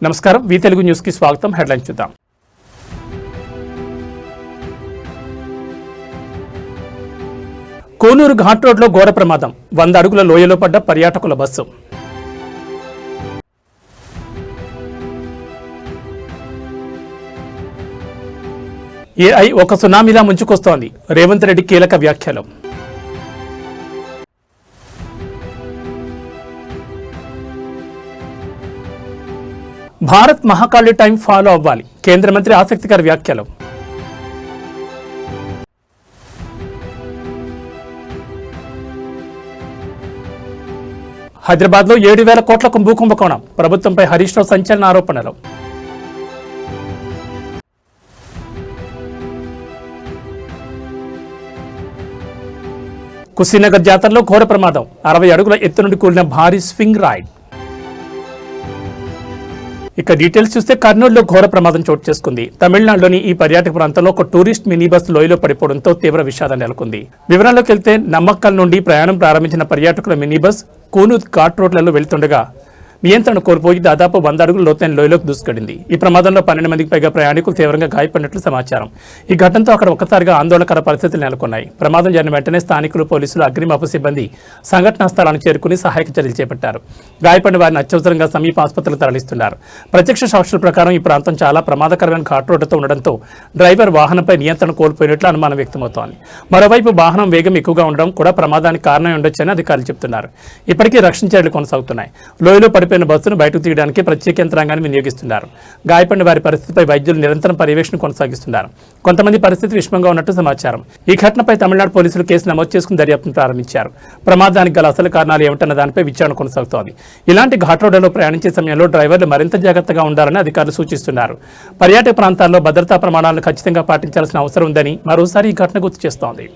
నమస్కారం వి తెలుగు న్యూస్ కి స్వాగతం. హెడ్లైన్స్ చూద్దాం. కోనూరు ఘాట్ రోడ్లో ఘోర ప్రమాదం, 100 అడుగుల లోయలో పడ్డ పర్యాటకుల బస్సు. ఏఐ ఒక సునామీలా ముంచుకొస్తోంది, రేవంత్ రెడ్డి కీలక వ్యాఖ్యలు. భారత్ మహాకాళి టైం ఫాలో అవ్వాలి, కేంద్ర మంత్రి ఆసక్తికర వ్యాఖ్యలు. హైదరాబాద్లో 7,000 కోట్లకు భూ కుంభకోణం, ప్రభుత్వంపై హరీష్ రావు సంచలన ఆరోపణలు. కుశీనగర్ జాతరలో ఘోర ప్రమాదం, 60 అడుగుల ఎత్తు నుండి కూలిన భారీ స్వింగ్ రైడ్. ఇక డీటెయిల్స్ చూస్తే కర్నూలులో ఘోర ప్రమాదం చోటు చేసుకుంది. తమిళనాడులోని ఈ పర్యాటక ప్రాంతంలో ఒక టూరిస్ట్ మినీ బస్ లోయలో పడిపోవడంతో తీవ్ర విషాదం నెలకొంది. వివరాల్లోకి వెళ్తే నమ్మక్కల్ నుండి ప్రయాణం ప్రారంభించిన పర్యాటకుల మినీ బస్ కూనూర్ ఘాట్ రోడ్లలో వెళ్తుండగా నియంత్రణ కోల్పోయి దాదాపు 100 అడుగుల లోతైన లోయలోకి దూసుకెళ్లింది. ఈ ప్రమాదంలో 12 మందికి పైగా ప్రయాణికులు తీవ్రంగా గాయపడినట్లు సమాచారం. ఈ ఘటనతో అక్కడ ఒక్కసారిగా ఆందోళనకర పరిస్థితులు నెలకొన్నాయి. ప్రమాదం జరిగిన వెంటనే స్థానికులు, పోలీసులు, అగ్నిమాపక సిబ్బంది సంఘటనా స్థలానికి చేరుకుని సహాయక చర్యలు చేపట్టారు. గాయపడిన వారిని అత్యవసరంగా సమీప ఆసుపత్రులకు తరలిస్తున్నారు. ప్రత్యక్ష సాక్షుల ప్రకారం ఈ ప్రాంతం చాలా ప్రమాదకరమైన ఘాట్ రోడ్డుతో ఉండడంతో డ్రైవర్ వాహనంపై నియంత్రణ కోల్పోయినట్లు అనుమానం వ్యక్తమవుతోంది. మరోవైపు వాహనం వేగం ఎక్కువగా ఉండడం కూడా ప్రమాదానికి కారణం ఉండొచ్చని అధికారులు చెబుతున్నారు. ఇప్పటికీ రక్షణ చర్యలు కొనసాగుతున్నాయి. లోయలో పడిపోయిన బస్సును బయటకు తీయడానికి ప్రత్యేక యంత్రాంగాన్ని వినియోగిస్తున్నారు. గాయపడిన వారి పరిస్థితిపై వైద్యులు నిరంతరం పర్యవేక్షణ కొనసాగిస్తున్నారు. కొంతమంది పరిస్థితి విషమంగా ఉన్నట్టు సమాచారం. ఈ ఘటనపై తమిళనాడు పోలీసులు కేసు నమోదు చేసుకుని దర్యాప్తును ప్రారంభించారు. ప్రమాదానికి గల అసలు కారణాలు ఏమిటన్న దానిపై విచారణ కొనసాగుతోంది. ఇలాంటి ఘాట్ రోడ్లలో ప్రయాణించే సమయంలో డ్రైవర్లు మరింత జాగ్రత్తగా ఉండాలని అధికారులు సూచిస్తున్నారు. పర్యాటక ప్రాంతాల్లో భద్రతా ప్రమాణాలను ఖచ్చితంగా పాటించాల్సిన అవసరం ఉందని మరోసారి ఈ ఘటన గుర్తు చేస్తోంది.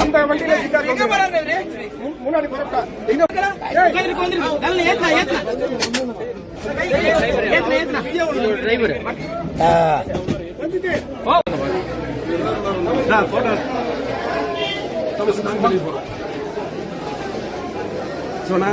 அந்த வண்டியில முன்னாடி சொன்னா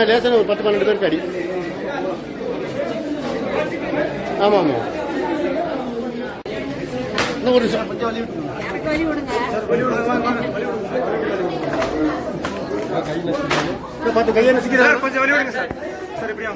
லேசான ஒரு 10-12 பேருக்கு அடி. ஆமா ஆமா இன்னும் ஒரு பார்த்து கையை நசிக்கிறார். கொஞ்சம் வழி விடுங்க சார். சார் இப்படியா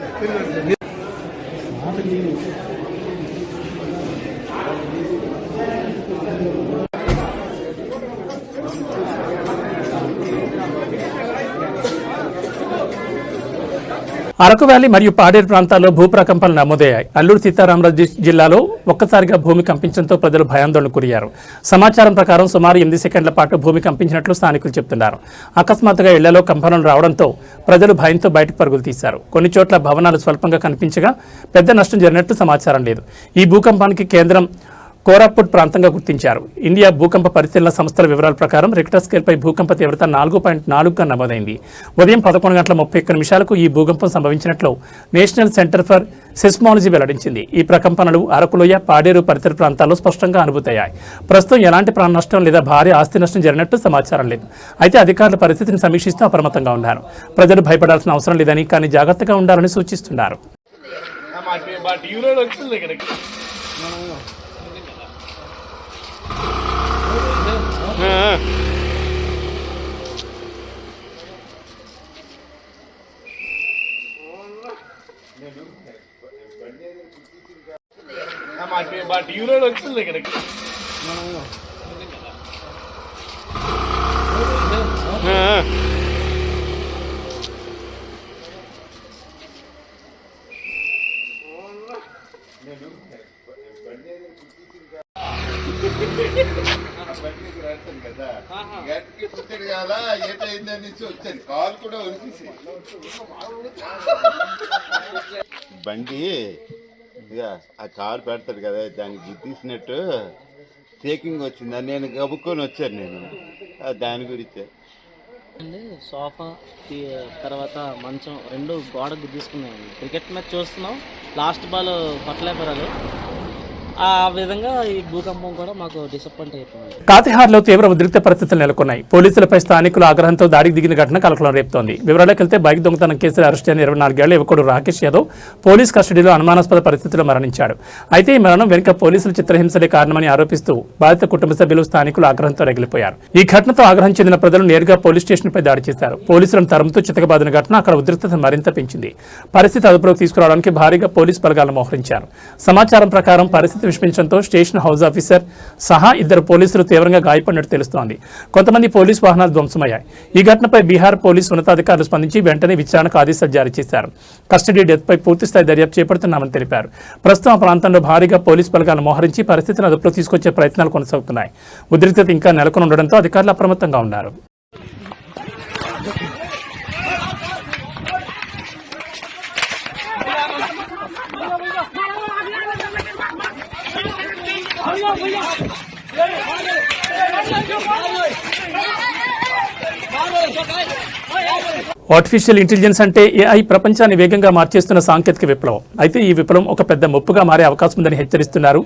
అరకు వ్యాలీ మరియు పాడేరు ప్రాంతాల్లో భూప్రకంపనలు నమోదయ్యాయి. అల్లూరు సీతారామరాజు జిల్లాలో ఒక్కసారిగా భూమి కంపించడంతో ప్రజలు భయాందోళనకు గురయ్యారు. సమాచారం ప్రకారం సుమారు 8 సెకండ్ల పాటు భూమి కంపించినట్లు స్థానికులు చెబుతున్నారు. అకస్మాత్తుగా ఇళ్లలో కంపనలు రావడంతో ప్రజలు భయంతో బయటకు పరుగులు తీశారు. కొన్ని చోట్ల భవనాలు స్వల్పంగా కనిపించగా పెద్ద నష్టం జరిగినట్లు సమాచారం లేదు. ఈ భూకంపానికి కేంద్రం కోరాపుట్ ప్రాంతంగా గుర్తించారు. ఇండియా భూకంప పరిశీలన సంస్థల వివరాల ప్రకారం రిక్టర్ స్కేల్పై భూకంప తీవ్రత 4.4గా నమోదైంది. ఉదయం 11:31 ఈ భూకంపం సంభవించినట్లు నేషనల్ సెంటర్ ఫర్ సెస్మాలజీ వెల్లడించింది. ఈ ప్రకంపనలు అరకులోయ, పాడేరు పరిసర ప్రాంతాల్లో స్పష్టంగా అనుభూతయ్యాయి. ప్రస్తుతం ఎలాంటి ప్రాణ నష్టం లేదా భారీ ఆస్తి నష్టం జరిగినట్టు సమాచారం లేదు. అయితే అధికారుల పరిస్థితిని సమీక్షిస్తూ అప్రమత్తంగా ఉన్నారు. ప్రజలు భయపడాల్సిన అవసరం లేదని, కానీ జాగ్రత్తగా ఉండాలని సూచిస్తున్నారు. వచ్చింది ఇక్కడికి. కదా గట్టికి పుట్టాడు కదా ఏటైందని వచ్చాను కాలు కూడా వనిపిసి బండి ఇక ఆ కారు పెడతాడు కదా దానికి గుద్దీసినట్టు షేకింగ్ వచ్చింది. నేను గబుక్కొని వచ్చాను నేను దాని గురించి. సోఫా తర్వాత మంచం రెండు గోడ గుద్దేసుకున్నాయి. క్రికెట్ మ్యాచ్ చూస్తున్నాం, లాస్ట్ బాల్ పట్టలేపరాలు. ఆ విధంగా ఈ భూకంపం కూడా మాకు డిసప్పాయింట్ అయిపోయింది. కాతిహార్లో తీవ్ర ఉద్రిక్త పరిస్థితులు నెలకొన్నాయి. పోలీసులపై స్థానికులు ఆగ్రహంతో దాడికి దిగిన ఘటన కలకలం రేపుతోంది. వివరాలకు వెళ్తే బైక్ దొంగతనం కేసులో అరెస్ట్ అయిన 24 ఏళ్ల యువకుడు రాకేష్ యాదవ్ పోలీస్ కస్టడీలో అనుమానాస్పద పరిస్థితుల్లో మరణించాడు. అయితే ఈ మరణం వెనుక పోలీసుల చిత్రహింసలే కారణమని ఆరోపిస్తూ బాధిత కుటుంబ సభ్యులు, స్థానికులు ఆగ్రహంతో రగిలిపోయారు. ఈ ఘటనతో ఆగ్రహం చెందిన ప్రజలు నేరుగా పోలీస్ స్టేషన్పై దాడి చేశారు. పోలీసులను తరుముతూ చితకబాదిన ఘటన అక్కడ ఉద్రిక్తత మరింత పెంచింది. పరిస్థితి అదుపులోకి తీసుకురావడానికి భారీగా పోలీస్ బలగాలను మోహరించారు. సమాచారం ప్రకారం పరిస్థితి విషమించడంతో స్టేషన్ హౌస్ ఆఫీసర్ సహా 2 పోలీసులు తీవ్రంగా గాయపడినట్టు తెలుస్తోంది. కొంతమంది పోలీసు వాహనాలు ధ్వంసమయ్యాయి. ఈ ఘటనపై బీహార్ పోలీసు ఉన్నతాధికారులు స్పందించి వెంటనే విచారణకు ఆదేశాలు జారీ చేశారు. కస్టడీ డెత్పై పూర్తిస్థాయి దర్యాప్తు చేపడుతున్నామని తెలిపారు. ప్రస్తుతం ఆ ప్రాంతంలో భారీగా పోలీసు బలగాలను మోహరించి పరిస్థితిని అదుపులోకి తీసుకొచ్చే ప్రయత్నాలు కొనసాగుతున్నాయి. ఉద్రిక్తత ఇంకా నెలకొని ఉండడంతో అధికారులు అప్రమత్తంగా ఉన్నారు. ఆర్టిఫిషియల్ ఇంటెలిజెన్స్ అంటే ఏఐ ప్రపంచాన్ని వేగంగా మార్చేస్తున్న సాంకేతిక విప్లవం. అయితే ఈ విప్లవం ఒక పెద్ద ముప్పుగా మారే అవకాశం ఉందని హెచ్చరిస్తున్నారు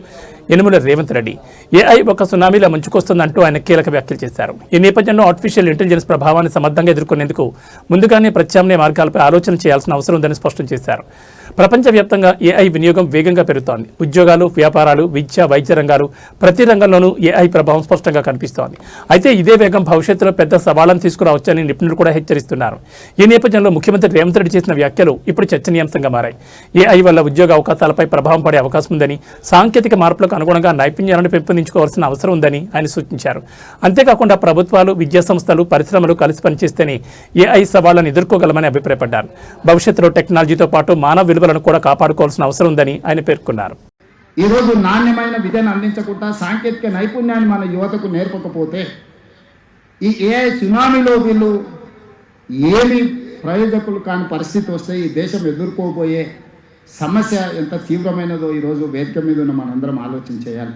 యనుమల రేవంత్ రెడ్డి. ఏఐ ఒక సునామీలా ముంచుకొస్తుందంటూ ఆయన కీలక వ్యాఖ్యలు చేశారు. ఈ నేపథ్యంలో ఆర్టిఫిషియల్ ఇంటెలిజెన్స్ ప్రభావాన్ని సమర్థంగా ఎదుర్కొనేందుకు ముందుగానే ప్రత్యామ్నాయ మార్గాలపై ఆలోచన చేయాల్సిన అవసరం ఉందని స్పష్టం చేశారు. ప్రపంచవ్యాప్తంగా ఏఐ వినియోగం వేగంగా పెరుగుతోంది. ఉద్యోగాలు, వ్యాపారాలు, విద్య, వైద్య రంగాలు ప్రతి రంగంలోనూ ఏఐ ప్రభావం స్పష్టంగా కనిపిస్తోంది. అయితే ఇదే వేగం భవిష్యత్తులో పెద్ద సవాళ్లను తీసుకురావచ్చని నిపుణులు కూడా హెచ్చరిస్తున్నారు. ఈ నేపథ్యంలో ముఖ్యమంత్రి రేవంత్ రెడ్డి చేసిన వ్యాఖ్యలు ఇప్పుడు చర్చనీయాంశంగా మారాయి. ఏఐ వల్ల ఉద్యోగ అవకాశాలపై ప్రభావం పడే అవకాశం ఉందని, సాంకేతిక మార్పులకు అనుగుణంగా నైపుణ్యాలను పెంపొందించుకోవాల్సిన అవసరం ఉందని ఆయన సూచించారు. అంతేకాకుండా ప్రభుత్వాలు, విద్యా సంస్థలు, పరిశ్రమలు కలిసి పనిచేస్తేనే ఏఐ సవాళ్లను ఎదుర్కోగలమని అభిప్రాయపడ్డారు. భవిష్యత్తులో టెక్నాలజీతో పాటు మానవ విలువలను కూడా కాపాడుకోవాల్సిన అవసరం ఉందని ఆయన పేర్కొన్నారు. ఈరోజు నాణ్యమైన విద్యను అందించకుండా సాంకేతిక నైపుణ్యాన్ని మన యువతకు నేర్పకపోతే ఈ ఏఐ సునామీలో వీళ్ళు ఏమి ప్రయోజకులు కాని పరిస్థితి వస్తే ఈ దేశం ఎదుర్కోబోయే సమస్య ఎంత తీవ్రమైనదో ఈరోజు వేదిక మీద ఉన్న మనందరం ఆలోచన చేయాలి.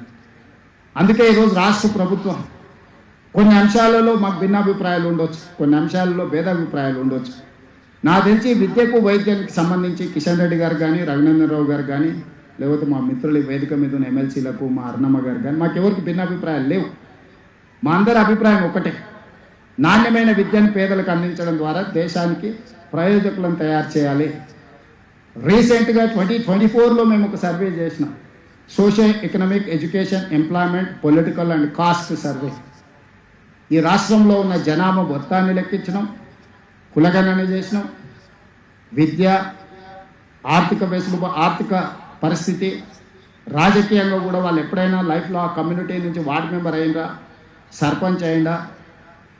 అందుకే ఈరోజు రాష్ట్ర ప్రభుత్వం కొన్ని అంశాలలో మాకు భిన్నాభిప్రాయాలు ఉండొచ్చు, కొన్ని అంశాలలో భేదాభిప్రాయాలు ఉండొచ్చు. నా తెలిసి విద్యకు, వైద్యానికి సంబంధించి కిషన్ రెడ్డి గారు కానీ, రఘునందన్ రావు గారు కానీ, లేకపోతే మా మిత్రులు వేదిక మీద ఉన్న ఎమ్మెల్సీలకు, మా అర్ణమ్మ గారు కానీ, మాకెవరికి భిన్నాభిప్రాయాలు లేవు. మా అందరి అభిప్రాయం ఒకటే, నాణ్యమైన విద్యను పేదలకు అందించడం ద్వారా దేశానికి ప్రయోజకులను తయారు చేయాలి. రీసెంట్గా 2024లో మేము ఒక సర్వే చేసినాం, social economic, education, employment, political and caste survey. ఈ రాష్ట్రంలో ఉన్న జనాభా మొత్తాన్ని లెక్కించినాం, కులగణన చేసినాం, విద్య, ఆర్థిక పరిస్థితి, రాజకీయంగా కూడా వాళ్ళు ఎప్పుడైనా లైఫ్లో ఆ కమ్యూనిటీ నుంచి వార్డ్ మెంబర్ అయిందా, సర్పంచ్ అయిందా,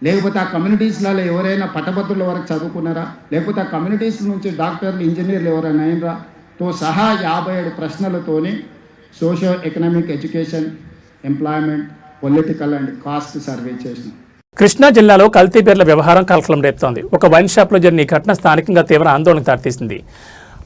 లేకపోతే ఆ కమ్యూనిటీస్లలో ఎవరైనా పట్టభద్రుల వరకు చదువుకున్నారా, లేకపోతే ఆ కమ్యూనిటీస్ నుంచి డాక్టర్లు ఇంజనీర్లు ఎవరైనా అయినరా తో సహా 57 ప్రశ్నలతోని socio economic education, employment, political and caste survey చేసినాం. కృష్ణా జిల్లాలో కల్తీ బీర్ల వ్యవహారం కలకలం రేపుతోంది. ఒక వైన్ షాప్లో జరిగిన ఈ ఘటన స్థానికంగా తీవ్ర ఆందోళనకు దారితీసింది.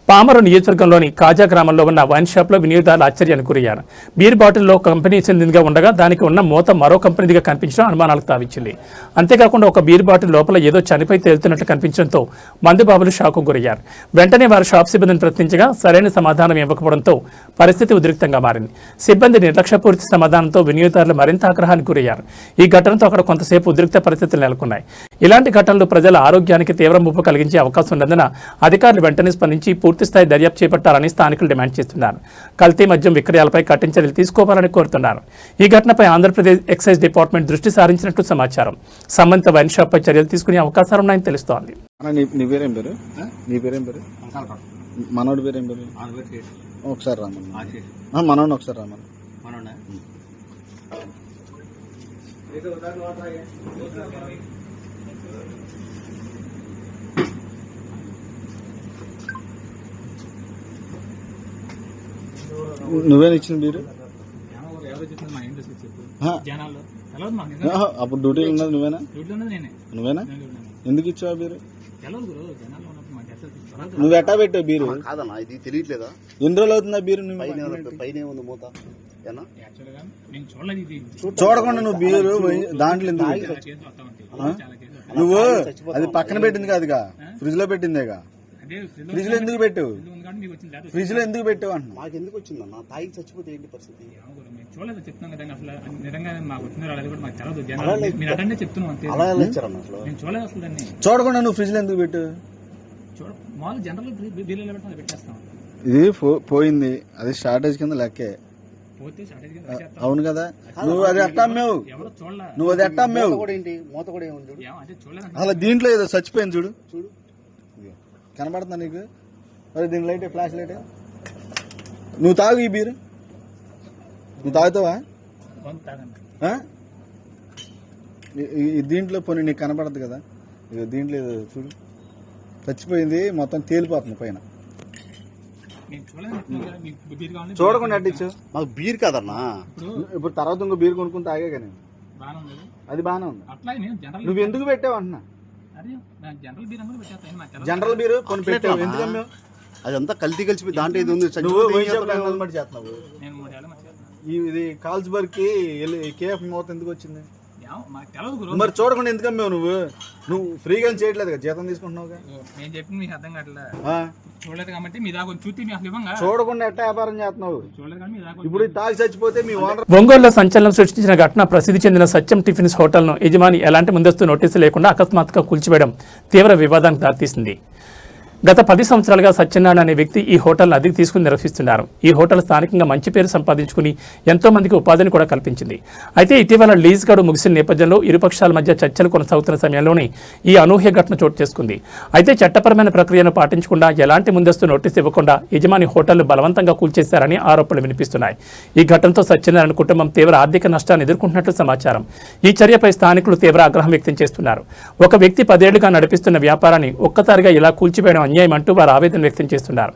పామరు నియోజకవర్గంలోని కాజా గ్రామంలో ఉన్న వైన్ షాప్లో వినియోగదారులు ఆశ్చర్యానికి గురయ్యారు. బీర్ బాటిల్లో కంపెనీ చెందినదిగా ఉండగా దానికి ఉన్న మూత మరో కంపెనీదిగా కనిపించడం అనుమానాలకు తావిచ్చింది. అంతేకాకుండా ఒక బీర్ బాటిల్ లోపల ఏదో చనిపోయి తేలుతున్నట్లు కనిపించడంతో మందుబాబులు షాకు గురయ్యారు. వెంటనే వారు షాప్ సిబ్బందిని ప్రశ్నించగా సరైన సమాధానం ఇవ్వకపోవడంతో పరిస్థితి ఉద్రిక్తంగా మారింది. సిబ్బంది నిర్లక్ష్యపూరిత సమాధానంతో వినియోగదారులు మరింత ఆగ్రహానికి గురయ్యారు. ఈ ఘటనతో అక్కడ కొంతసేపు ఉద్రిక్త పరిస్థితులు నెలకొన్నాయి. ఇలాంటి ఘటనలు ప్రజల ఆరోగ్యానికి తీవ్ర ముప్పు కలిగించే అవకాశం ఉన్నందున అధికారులు వెంటనే స్పందించి పూర్తిస్థాయి దర్యాప్తు చేపట్టాలని స్థానికులు డిమాండ్ చేస్తున్నారు. కల్తీ మద్యం విక్రయాలపై కఠిన చర్యలు తీసుకోవాలని కోరుతున్నారు. ఈ ఘటనపై ఆంధ్రప్రదేశ్ ఎక్సైజ్ డిపార్ట్మెంట్ దృష్టి సారించినట్లు సమాచారం. సంబంధిత వైన్ షాప్పై చర్యలు తీసుకునే అవకాశాలున్నాయని తెలుస్తోంది. మనోడి పేరు ఏం పేరు? ఒకసారి రామన్న. మనోడు ఒకసారి రామన్న. నువ్వేనా ఇచ్చిన బీరు? అప్పుడు డ్యూటీలో ఉన్నది నువ్వేనా? ఎందుకు ఇచ్చావు బీరు? నువ్వు ఎట్టా పెట్టావు బీరు? కాదన్నా, ఇది తెలియట్లేదా? ఎన్ని రోజులు అవుతుందా బీరు? పైన ఉంది మూత. చూడకుండా నువ్వు బీరు దాంట్లో ఎందుకు నువ్వు అది పక్కన పెట్టింది కాదుగా, ఫ్రిడ్జ్ లో పెట్టిందేగా. ఫ్రిడ్జ్ లో ఎందుకు పెట్టావు? ఫ్రిడ్జ్ లో ఎందుకు పెట్టావు అంటున్నా. మాకు ఎందుకు వచ్చిందన్నా? తాగి చచ్చిపోతే ఏంటి పరిస్థితి? చూడకుండా నువ్వు ఫ్రిడ్జ్ లో ఎందుకు పెట్టావు? ఇది పోయింది, అది షార్టేజ్ కింద లెక్కే. అవును కదా, నువ్వు అది ఎట్టా అమ్మావు? నువ్వు అది ఎట్టా అమ్మావు? మూత కూడా ఏముంది అలా దీంట్లో ఏదో చచ్చిపోయింది చూడు. చూడు కనబడుతుందా నీకు? మరి దీని లైట్, ఫ్లాష్ లైట్. నువ్వు తాగు ఈ బీరు. నువ్వు తాగుతావా? దీంట్లో పోనీ నీకు కనబడదు కదా, దీంట్లో ఏదో చూడు చచ్చిపోయింది, మొత్తం తేలిపోతుంది పైన. చూడకుండా అడ్డించు. మాకు బీర్ కాదన్నా. ఇప్పుడు తర్వాత ఇంకో బీర్ కొనుక్కుని తాగే కానీ అది బాగానే ఉంది. నువ్వు ఎందుకు పెట్టావు అంటున్నా? జనరల్ బీరు కొని పెట్టావు, ఎందుకు అమ్మావు? అదంతా కల్తీ కలిసిపోయి దాంట్లో ఇది ఉంది. చేస్తున్నావు ఇది కాల్స్బర్గ్ కి కేఎఫ్ మూత ఎందుకు వచ్చింది? మరి చూడకుండా ఎందుకు అమ్మావు? నువ్వు ఫ్రీగా చేయట్లేదు కదా, జీతం తీసుకుంటున్నావుగా. నేను చెప్పింది మీకు అర్థం కావట్లేదు, చూడలేదు కాబట్టి మీ దాకా చూసి చూడకుండా ఎట్లా వ్యాపారం చేస్తున్నావు? ఇప్పుడు తాగి చచ్చిపోతే మీ ఓనర్. ఒంగోలులో సంచలనం సృష్టించిన ఘటన ప్రసిద్ధి చెందిన సత్యం టిఫిన్స్ హోటల్ను యజమాని ఎలాంటి ముందస్తు నోటీసు లేకుండా అకస్మాత్తుగా కూల్చివేయడం తీవ్ర వివాదానికి దారితీసింది. గత 10 సంవత్సరాలుగా సత్యనారాయణ అనే వ్యక్తి ఈ హోటల్ను అద్దెకు తీసుకుని నిర్వహిస్తున్నారు. ఈ హోటల్ స్థానికంగా మంచి పేరు సంపాదించుకుని ఎంతో మందికి ఉపాధిని కూడా కల్పించింది. అయితే ఇటీవల లీజ్ గడువు ముగిసిన నేపథ్యంలో ఇరుపక్షాల మధ్య చర్చలు కొనసాగుతున్న సమయంలోనే ఈ అనూహ్య ఘటన చోటు చేసుకుంది. అయితే చట్టపరమైన ప్రక్రియను పాటించకుండా ఎలాంటి ముందస్తు నోటీసు ఇవ్వకుండా యజమాని హోటల్ను బలవంతంగా కూల్చేశారని ఆరోపణలు వినిపిస్తున్నాయి. ఈ ఘటనతో సత్యనారాయణ కుటుంబం తీవ్ర ఆర్థిక నష్టాన్ని ఎదుర్కొంటున్నట్లు సమాచారం. ఈ చర్యపై స్థానికులు తీవ్ర ఆగ్రహం వ్యక్తం చేస్తున్నారు. ఒక వ్యక్తి 10 ఏళ్లుగా నడిపిస్తున్న వ్యాపారాన్ని ఒక్కసారిగా ఇలా కూల్చివేయడం అన్యాయం అంటూ వారు ఆవేదన వ్యక్తం చేస్తున్నారు.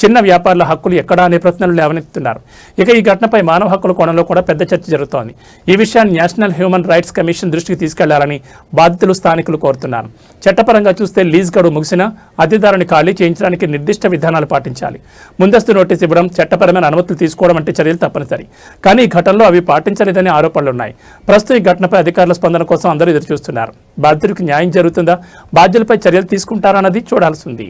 చిన్న వ్యాపారుల హక్కులు ఎక్కడా అనే ప్రశ్నలు లేవనెత్తుతున్నారు. ఇక ఈ ఘటనపై మానవ హక్కుల కోణంలో కూడా పెద్ద చర్చ జరుగుతోంది. ఈ విషయాన్ని నేషనల్ హ్యూమన్ రైట్స్ కమిషన్ దృష్టికి తీసుకెళ్లాలని బాధితులు స్థానికులు కోరుతున్నారు. చట్టపరంగా చూస్తే లీజ్ గడువు ముగిసినా అద్దెదారుని ఖాళీ చేయించడానికి నిర్దిష్ట విధానాలు పాటించాలి. ముందస్తు నోటీసు ఇవ్వడం, చట్టపరమైన అనుమతులు తీసుకోవడం వంటి చర్యలు తప్పనిసరి. కానీ ఈ ఘటనలో అవి పాటించలేదనే ఆరోపణలున్నాయి. ప్రస్తుతం ఈ ఘటనపై అధికారుల స్పందన కోసం అందరూ ఎదురుచూస్తున్నారు. బాధితుడికి న్యాయం జరుగుతుందా, బాధ్యులపై చర్యలు తీసుకుంటారన్నది చూడాల్సి ఉంది.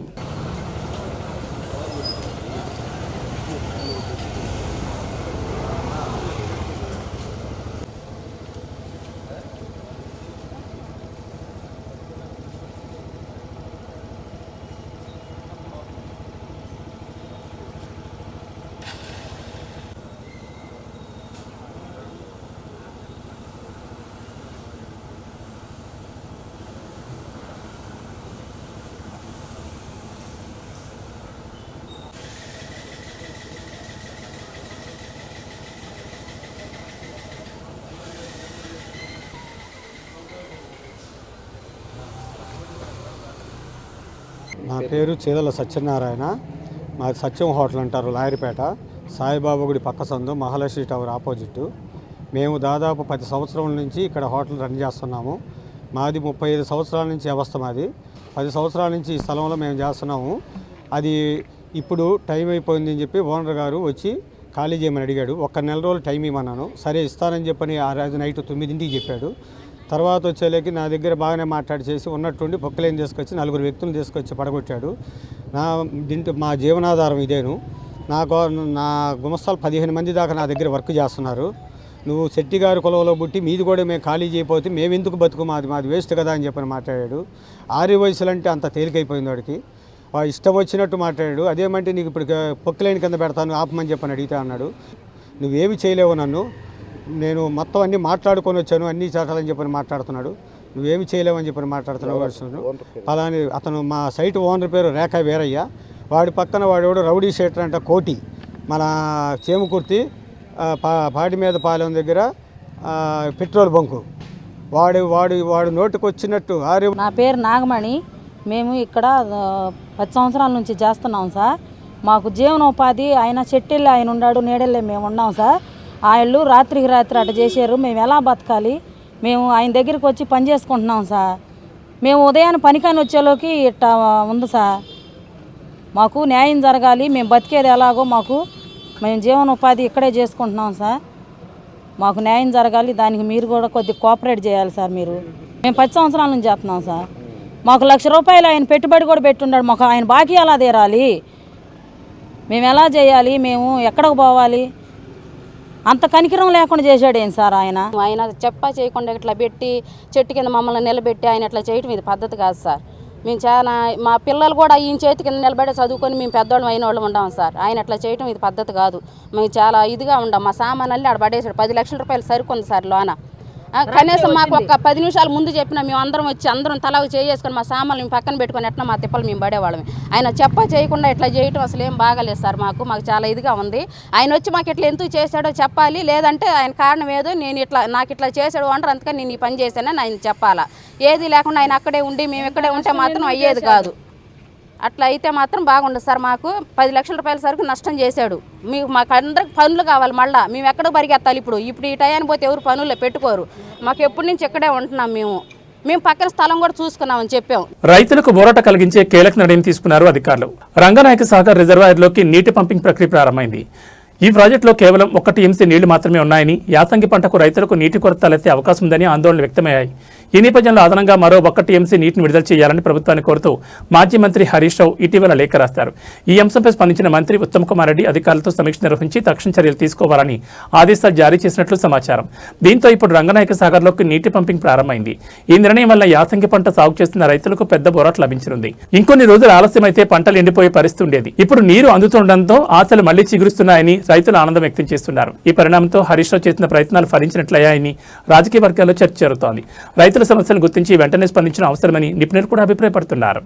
నా పేరు చేదల సత్యనారాయణ. మాది సత్యం హోటల్ అంటారు, లాయరిపేట, సాయిబాబా గుడి పక్క సందు, మహాలక్ష్మి టవర్ ఆపోజిట్. మేము దాదాపు 10 సంవత్సరాల నుంచి ఇక్కడ హోటల్ రన్ చేస్తున్నాము. మాది 35 సంవత్సరాల నుంచి వ్యవస్థ మాది. 10 సంవత్సరాల నుంచి ఈ స్థలంలో మేము చేస్తున్నాము. అది ఇప్పుడు టైం అయిపోయిందని చెప్పి ఓనర్ గారు వచ్చి ఖాళీ చేయమని అడిగాడు. 1 నెల రోజులు టైం ఇవ్వమన్నాను. సరే ఇస్తానని చెప్పని ఆ రోజు నైట్ 9ంటికి చెప్పాడు. తర్వాత వచ్చేలేకి నా దగ్గర బాగానే మాట్లాడి చేసి ఉన్నట్టుండి బొక్కలేని తీసుకొచ్చి 4 వ్యక్తులను తీసుకొచ్చి పడగొట్టాడు. మా జీవనాధారం ఇదేను. నా గుమస్తాలు 15 మంది దాకా నా దగ్గర వర్క్ చేస్తున్నారు. నువ్వు శెట్టి గారి కులంలో పుట్టి మీది కూడా మేము ఖాళీ చేయకపోతే మేము ఎందుకు బతుకు, మాది వేస్ట్ కదా అని చెప్పని మాట్లాడాడు. 6 వయసులు అంటే అంత తేలికైపోయింది వాడికి. వాడు ఇష్టం వచ్చినట్టు మాట్లాడాడు. అదేమంటే నీకు ఇప్పుడు పొక్కలేని కింద పెడతాను ఆపమని చెప్పని అడిగితే అన్నాడు. నువ్వేమి చేయలేవు, నన్ను నేను మొత్తం అన్నీ మాట్లాడుకొని వచ్చాను, అన్నీ చేటాలని చెప్పని మాట్లాడుతున్నాడు. నువ్వేమి చేయలేవని చెప్పని మాట్లాడుతున్నావు. అలానే అతను మా సైట్ ఓనర్ పేరు రేఖా వీరయ్య. వాడి పక్కన వాడు రౌడీ షేటర్ అంట కోటి, మన చేమకుర్తి పాడి మీద పాలెం దగ్గర పెట్రోల్ బంకు. వాడు నోటికి వచ్చినట్టు నా పేరు నాగమణి. మేము ఇక్కడ 10 సంవత్సరాల నుంచి చేస్తున్నాం సార్. మాకు జీవనోపాధి ఆయన చెట్టెళ్ళి ఆయన ఉన్నాడు, నీడెళ్ళే మేము ఉన్నాం సార్. వాళ్ళు రాత్రికి రాత్రి అట్ట చేశారు. మేము ఎలా బతకాలి? మేము ఆయన దగ్గరికి వచ్చి పని చేసుకుంటున్నాం సార్. మేము ఉదయాన్నే పనికాని వచ్చేలోకి ఇట్ట ఉంది సార్. మాకు న్యాయం జరగాలి. మేము బతికేది ఎలాగో మేము జీవనోపాధి ఇక్కడే చేసుకుంటున్నాం సార్. మాకు న్యాయం జరగాలి. దానికి మీరు కూడా కొద్దిగా కోఆపరేట్ చేయాలి సార్. మేము 10 సంవత్సరాల నుంచి చేస్తున్నాం సార్. మాకు ₹1,00,000 ఆయన పెట్టుబడి కూడా పెట్టున్నాడు. మాకు ఆయన బాకీ ఎలా తీరాలి? మేము ఎలా చేయాలి? మేము ఎక్కడికి పోవాలి? అంత కనికరం లేకుండా చేశాడు ఏం సార్ ఆయన చెప్పా చేయకుండా ఇట్లా పెట్టి చెట్టు కింద మమ్మల్ని నిలబెట్టి ఆయన ఇట్లా చేయటం ఇది పద్ధతి కాదు సార్. మేము చాలా మా పిల్లలు కూడా ఈయన చేతి కింద నిలబడి చదువుకొని మేము పెద్దవాళ్ళం అయిన వాళ్ళు ఉండాం సార్. ఆయన అట్లా చేయటం ఇది పద్ధతి కాదు. మేము చాలా ఇదిగా ఉండాం. మా సామాన్ అల్లి ఆడ పడేసాడు. ₹10 లక్షల సరుకుంది సార్ లోన. కనీసం మాకు ఒక 10 నిమిషాల ముందు చెప్పినా మేము అందరం వచ్చి అందరం తలాగు చేసుకొని మా సామాన్లు మేము పక్కన పెట్టుకొని ఎట్లా మా తిప్పలు మేము పడేవాళ్ళమే. ఆయన చెప్పా చేయకుండా ఇట్లా చేయటం అసలు ఏం బాగాలేదు సార్. మాకు చాలా ఇదిగా ఉంది. ఆయన వచ్చి మాకు ఇట్లా ఎందుకు చేశాడో చెప్పాలి. లేదంటే ఆయన కారణం ఏదో నాకు ఇట్లా చేశాడు అంటారు, అందుకని నేను ఈ పని చేశానని ఆయన చెప్పాలా. ఏది లేకుండా ఆయన అక్కడే ఉండి మేము ఇక్కడే ఉంటే మాత్రం అయ్యేది కాదు. అట్లా అయితే మాత్రం బాగుండదు సార్. మాకు ₹10 లక్షల సరుకు నష్టం చేశాడు. మాకు అందరికి పనులు కావాలి. మళ్ళీ మేము ఎక్కడ పరిగెత్తాలి? ఇప్పుడు ఈ టయాన్ని పోతే ఎవరు పనులు పెట్టుకోరు. మాకు ఎప్పటి నుంచి ఇక్కడే ఉంటున్నాం. మేము పక్కన స్థలం కూడా చూసుకున్నామని చెప్పాం. రైతులకు ఊరట కలిగించే కీలక నిర్ణయం తీసుకున్నారు అధికారులు. రంగనాయక సాగర్ రిజర్వాయర్లోకి నీటి పంపింగ్ ప్రక్రియ ప్రారంభమైంది. ఈ ప్రాజెక్టులో కేవలం 1 టీఎంసీ నీళ్లు మాత్రమే ఉన్నాయని, యాసంగి పంటకు రైతులకు నీటి కొరత తలెత్తే అవకాశం ఉందని ఆందోళనలు వ్యక్తమయ్యాయి. ఈ నేపథ్యంలో అదనంగా మరో 1 టీఎంసీ నీటిని విడుదల చేయాలని ప్రభుత్వాన్ని కోరుతూ మాజీ మంత్రి హరీష్ రావు ఇటీవల లేఖ రాశారు. ఈ అంశంపై స్పందించిన మంత్రి ఉత్తమ్ కుమార్ రెడ్డి అధికారులతో సమీక్ష నిర్వహించి తక్షణ చర్యలు తీసుకోవాలని ఆదేశాలు జారీ చేసినట్లు సమాచారం. దీంతో ఇప్పుడు రంగనాయక సాగర్లోకి నీటి పంపింగ్ ప్రారంభమైంది. ఈ నిర్ణయం వల్ల యాసంగి పంట సాగు చేస్తున్న రైతులకు పెద్ద బోరాట లభించనుంది. ఇంకొన్ని రోజులు ఆలస్యమైతే పంటలు ఎండిపోయే పరిస్థితి ఉండేది. ఇప్పుడు నీరు అందుతుండటంతో ఆశలు మళ్లీ చిగురుస్తున్నాయని రైతులు ఆనందం వ్యక్తం చేస్తున్నారు. ఈ పరిణామంతో హరీష్ రావు చేసిన ప్రయత్నాలు ఫలించినట్లయ్యాయని రాజకీయ వర్గాల్లో చర్చ జరుగుతోంది. రైతుల సమస్యలను గుర్తించి వెంటనే స్పందించిన అవసరమని నిపుణులు కూడా అభిప్రాయపడుతున్నారు.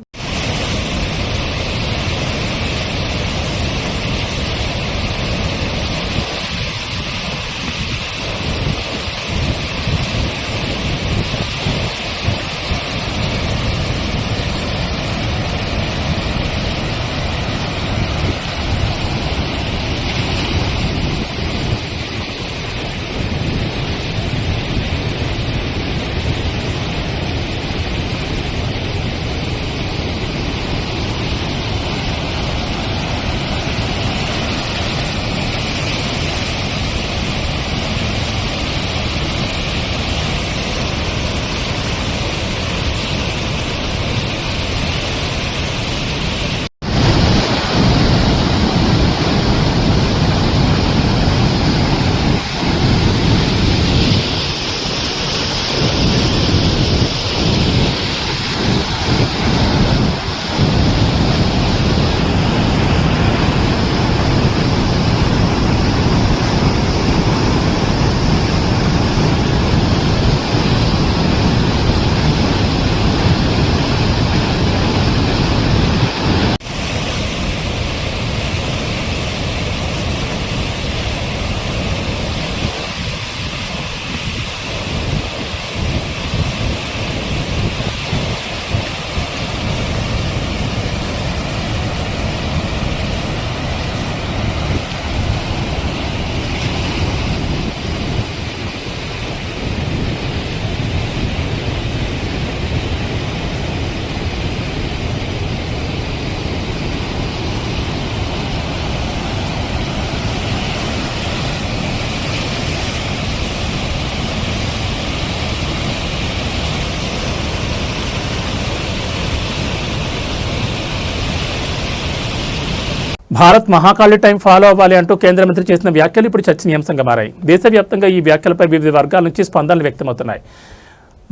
భారత్ మహాకాళి టైం ఫాలో అవ్వాలి అంటూ కేంద్ర మంత్రి చేసిన వ్యాఖ్యలు ఇప్పుడు చర్చనీయాంశంగా మారాయి. దేశవ్యాప్తంగా ఈ వ్యాఖ్యలపై వివిధ వర్గాల నుంచి స్పందనలు వ్యక్తమవుతున్నాయి.